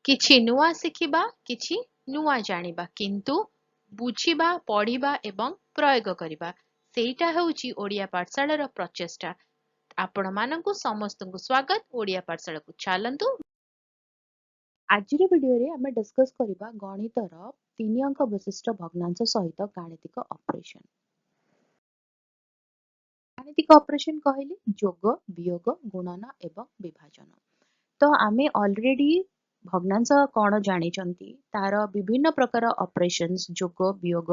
किछि नुआ शिखिबा किछि नुआ जानिबा किंतु बुझिबा पढ़िबा एवं प्रयोग करिबा सेटा हेउची ओडिया पाठशालार प्रचेष्टा। आपण मानंकु समस्तंकु स्वागत ओडिया पाठशाला को चलंतु। आजिर वीडियो रे आमे डिस्कस करिबा गणितर 3 अंक विशिष्ट भग्नांश सहित गाणितिक ऑपरेशन। गाणितिक ऑपरेशन कहले जोग वियोग गुणन एवं विभाजन। तो आमे ऑलरेडी भग्नांश कौन जानिचंती तार विभिन्न प्रकार ऑपरेशंस जोग वियोग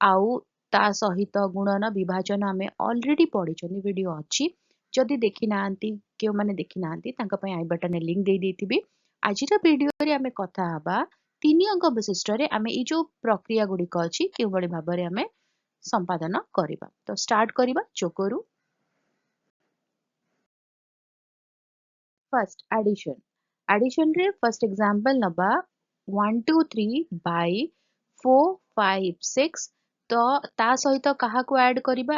आउ ता सहित गुणन विभाजन आमे ऑलरेडी पढ़िचंती वीडियो अछि। जदि देखि नांती केउ माने देखि नांती तांका पय आई बटन लिंक दे देथिबी। आजिर वीडियो रे आमे कथा हबा 3 अंक विशिष्ट रे आमे ई जो प्रक्रिया गुडी क अछि केउ बडी भाबरे आमे संपादन करिबा। तो स्टार्ट करिबा जोगरु। First addition. एडिशन रे फर्स्ट एग्जांपल नबा 1 2 3 बाय 4 5 6 तो ता सहित कहा को ऐड करिबा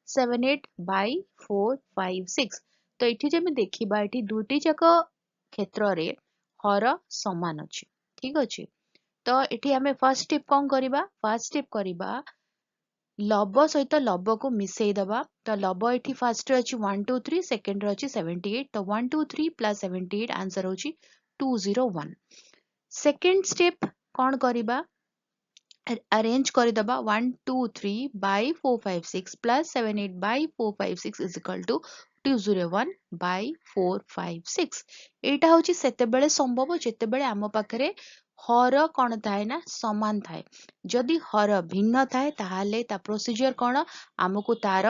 7 8 बाय 4 5 6। तो एठी जे में देखिबा एठी दुटी जाक क्षेत्र रे हर समान अछि। ठीक अछि। तो एठी हमें फर्स्ट स्टेप कोन करिबा फर्स्ट स्टेप करिबा लब सहित लब को मिसेई दबा। तो लब एठी फर्स्ट रे अछि 1 2 3 सेकंड रे अछि 78। तो 1 2 3 प्लस 78 आंसर होछि 201। सेकंड स्टेप कोन करिबा अरेंज कर दबा 1 2 3 by 4 5 6 plus 7 8 by 4 5 6 is equal to 201 by 4 5 6। एटा होछि सेते बेले संभव जेते बेले आम पाखरे हर कोन थाए ना समान थाए। जदि हर भिन्न थाए ताहाले ता प्रोसीजर कोन आमको तार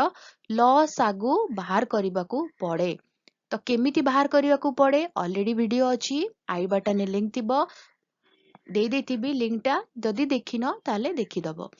लसागु बाहर करबाकू पड़े। तो केमिति बाहर करबाकू पड़े ऑलरेडी वीडियो अछि आई बटन लिंक थिबो दे देथिबी लिंक टा जदि देखिन ताले देखिदबो।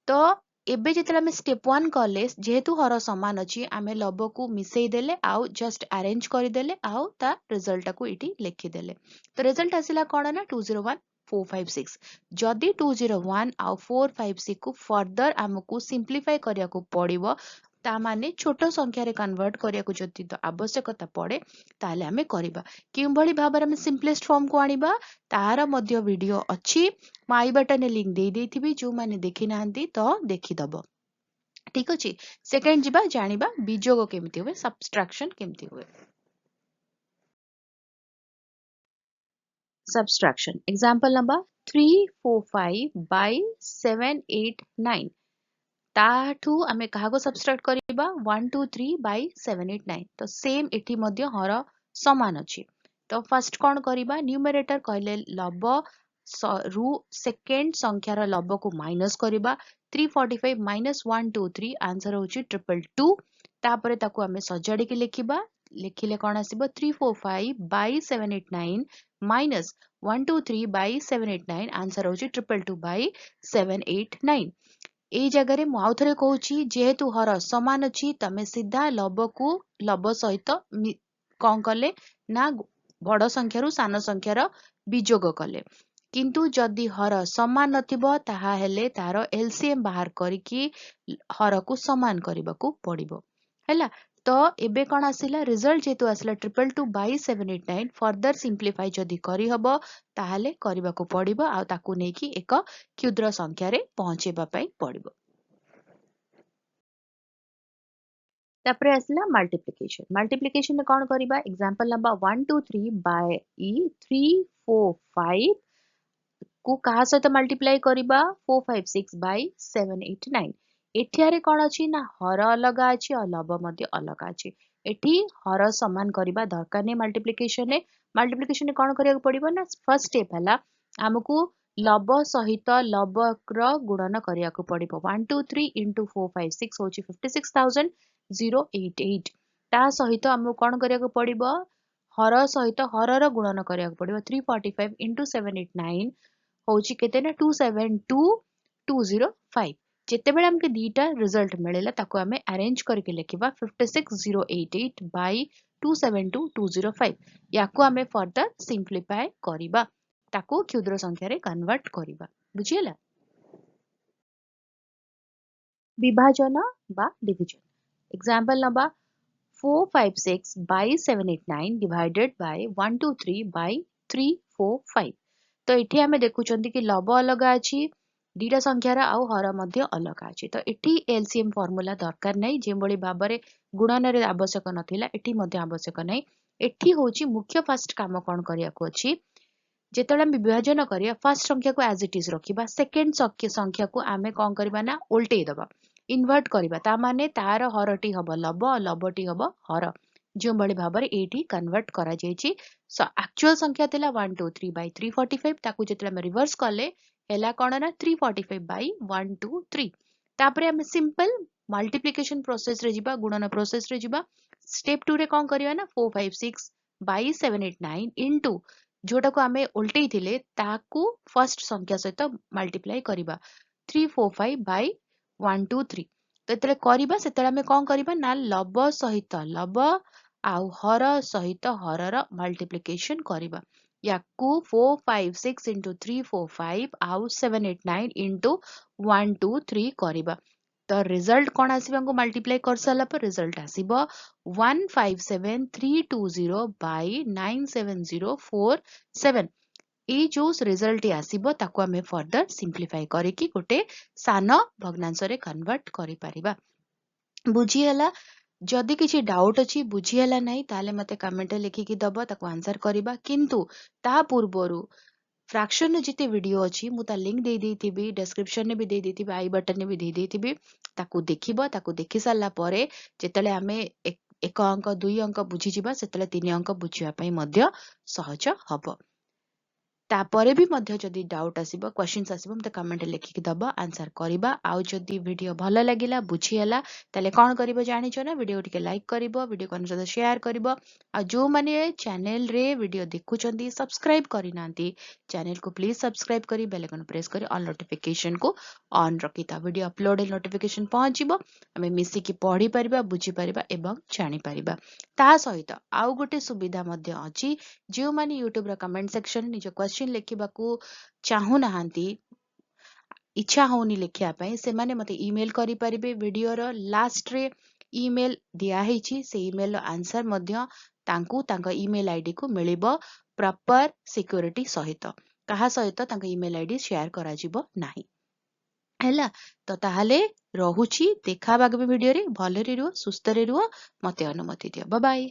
तो एबे जेतले आमे स्टेप 1 कले जेहेतु हर समान अछि आमे लब को मिसेई देले आउ जस्ट अरेंज करि देले आउ ता रिजल्ट को इटी लिखि देले। तो रिजल्ट आसिला कोन ना 201 4 5 6। जदि 201 आउ 4 5 6 को फर्दर आमको सिंप्लीफाई करिया को पड़िबो ता माने छोट संख्या रे कन्वर्ट करिया को जदि तो आवश्यकता पड़े ताले आमे करिबा। किउ भली भाबर आमे सिंपलेस्ट फॉर्म को आनिबा तार मध्य वीडियो अछि माई बटन लिंक दे देथिबी जो माने देखि नांती तो देखिदबो। ठीक अछि। सेकंड जिबा जानिबा विजोग केमिति हुए सब्सट्रैक्शन केमिति हुए। सब्सट्रैक्शन एग्जांपल नंबर 3 4 5 बाय 7 8 9 ताठू आमे कहा को सब्सट्रैक्ट करिबा 1 2 3 बाय 7 8 9। तो सेम एठी मध्य हर समान अछि। तो फर्स्ट कोन करिबा न्यूमरेटर कहले लब रु सेकंड संख्यार लब को माइनस करिबा 345 माइनस 1 2 3 आंसर होछि 222। तापरे ताको आमे सजाडी के लिखिबा लिखिले कोन आसीबो 345 बाय 789 माइनस 1 2 3 बाय 789 आंसर होछि 222 बाय 789। एई जगह रे मु आउथरे कहूची जेहेतु हर समान अछि तमे सीधा लब को लब सहित कोन कले ना बड़ संख्या रु सान संख्यार विजोग कले। किंतु जदि हर समान नथिबो ताहा हेले तार एलसीएम बाहर करिकी हर को समान करबाकू पड़िबो हैला। तो एबे कोन आसिला रिजल्ट जेतु आसिला 222 बाय 789 फर्दर सिंप्लीफाई जदि करि हबो ताहाले करबाकू पड़िबो आ ताकू नेकी एक क्षुद्र संख्या रे पहुंचेबा पई पड़िबो। तापरे आसिला मल्टीप्लिकेशन। मल्टीप्लिकेशन में कोन करिबा एग्जांपल नंबर 1 2 3 बाय 3 4 5 को कहा सहित मल्टीप्लाई करिबा 4 5 6 बाय 7 8 9। एठियारे कोन अछि ना हर अलगा अछि और लब मध्ये अलगा अछि। एठी हर समान करिबा दरकार नै मल्टीप्लिकेशन ने कोन करिया पड़िबो ना फर्स्ट स्टेप हला हमकु लब सहित लब र गुणन करिया को पड़िबो 1 2 3 into 4 5 6 होछि 56088। ता सहित हमकु कोन करिया को पड़िबो हर सहित हर र गुणन करिया को पड़िबो 345 into 789 होछि केते ना 272205। जेते बेले हमके दीटा रिजल्ट मिलेला ताको हमें अरेंज करके लिखिबा 56088 बाय 272205। याको हमें फर्दर सिंप्लीफाई करिबा ताको क्षुद्र संख्या रे कन्वर्ट करिबा। बुझियला। विभाजन बा division example number 4 5 6 by 7 8 9 divided by 1 2 3 by 3 4 5 तो एठी आमे देखुचंती कि लब अलगा अछि दीटा संख्यार आउ हर मध्य अलगा अछि तो एठी एलसीएम फॉर्मूला दरकार नै जे बळी भाबरे गुणन रे आवश्यक नथिला एठी मध्य आवश्यक नै एठी होची मुख्य फर्स्ट काम कोन करिया को अछि जेतले हम विभाजन करिया फर्स्ट संख्या को एज इट इज रखिबा सेकंड संख्या को आमे कोन करबा ना उल्टे दबा इन्वर्ट करिबा ता माने तार हरटी हबो लब लबटी हबो हर जो बळी भाबरे एठी कन्वर्ट करा जायछि एक्चुअल संख्या थिला 1 2 3 by 345 ताकू जेतले हम रिवर्स कले हेला कोन ना 345 by 1 2 3 तापरे हम सिंपल मल्टीप्लिकेशन प्रोसेस रे जिबा गुणन प्रोसेस रे जिबा स्टेप 2 रे कोन करिया ना 4 5 6 by 7 8 9 into जोटा को आमे उल्टे थिले ताकू फर्स्ट संख्या सहित मल्टीप्लाई करिबा 3 4 5 by 1 2 3 तो एतले करिबा सेतले आमे कोन करिबा ना लब सहित लब आउ हर सहित हरर मल्टीप्लिकेशन करिबा याकू 4 5 6 into 3 4 5 आउ 7 8 9 into 1 2 3 करिबा तो रिजल्ट कोन आसीबा को मल्टीप्लाई कर साला पर रिजल्ट आसीबा 157320 by 97047 ए जो रिजल्ट आसीबो ताको हमें फर्दर सिंप्लीफाई करिकी गोटे सान भग्नांश रे कन्वर्ट करि परिबा बुझी हला जदि किछि डाउट अछि बुझी हला नै ताले मते कमेंट लिखि कि दबो ताको आंसर करिबा किंतु ता पूर्वरु फ्रैक्शन रे जिते वीडियो अछि मु ता लिंक दे देथिबि डिस्क्रिप्शन ने भी दे देथिबि आई बटन ने भी दे देथिबि ताको देखिबो ताको देखि साला परे जेतले हमें एक अंक दुई अंक बुझी जिबा सेतले तीन अंक बुझिया पई मध्य सहज हबो तापरे भी मध्य जदि डाउट आसीबो क्वेश्चंस आसीबो मते कमेंट लिखि दबा आंसर करिबा आउ जदि वीडियो भलो लागिला बुझी हला ताले कोन करिवो जानि छ ना वीडियो टिके लाइक करिवो वीडियो कोन जदा शेयर करिवो आ जो माने चैनल रे वीडियो देखुचंदी सब्सक्राइब करि नांती चैनल को प्लीज सब्सक्राइब करी बेल आइकन प्रेस करी ऑल नोटिफिकेशन को ऑन रखिता वीडियो अपलोड नोटिफिकेशन पहुंचीबो हमें मिसी की पढ़ी परिबा बुझी परिबा एवं जानि परिबा ता सहित आउ गोटे सुविधा मध्य अछि जो माने यूट्यूब रा कमेंट सेक्शन निज क्वेश्चन लिखिबाकू चाहू नाहांती इच्छा होनी लिखिया पई से माने मते ईमेल करि परिबे वीडियो रो लास्ट रे ईमेल दिया हेछि से ईमेल रो आंसर मध्य तांकू तांका ईमेल आईडी को मिलिबो प्रॉपर सिक्योरिटी सहित कहा सहित तांका ईमेल आईडी शेयर करा जिवो नाही हैला तो ताहाले रहुछि देखा बागबे वीडियो रे भले रे रुह सुस्त रे रुह मते अनुमति दियो बाय बाय।